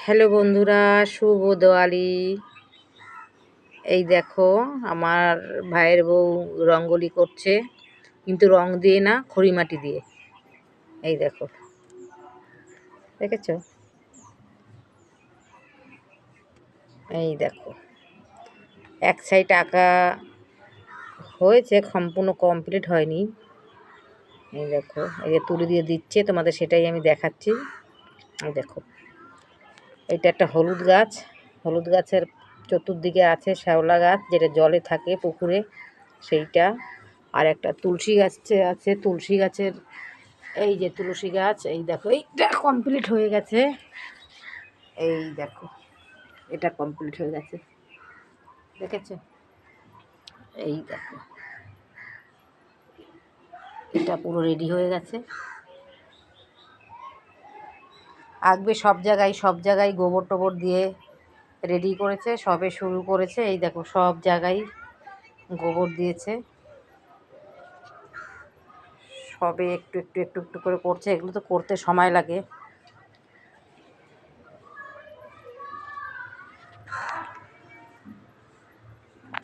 Hello বন্ধুরা, শুভ দোয়ালি। এই দেখো, আমার ভাইয়ের বউ রঙ্গোলি করছে, কিন্তু রং দিয়ে না, খড়িমাটি দিয়ে। এই দেখো, দেখেছো? এই দেখো, এক সাইড আঁকা হয়েছে, সম্পূর্ণ কমপ্লিট হয়নি। এই দেখো, এই যে তুলি দিয়ে দিচ্ছে, তোমাদের সেটাই আমি দেখাচ্ছি। এই দেখো, এটা একটা হলুদ গাছ। হলুদ গাছের চতুর্দিকে আছে শ্যাওলা গাছ, যেটা জলে থাকে পুকুরে, সেইটা। আর একটা তুলসী গাছ আছে, তুলসী গাছের এই যে তুলসী গাছ, এই দেখো এইটা কমপ্লিট হয়ে গেছে। এই দেখো, এটা কমপ্লিট হয়ে গেছে, দেখেছো? এই দেখো, এটা পুরো রেডি হয়ে গেছে। আঁকবে সব জায়গায় গোবর টোবর দিয়ে রেডি করেছে, সবে শুরু করেছে। এই দেখো, সব জায়গায় গোবর দিয়েছে, সবে একটু একটু একটু একটু করে করছে। এগুলো তো করতে সময় লাগে।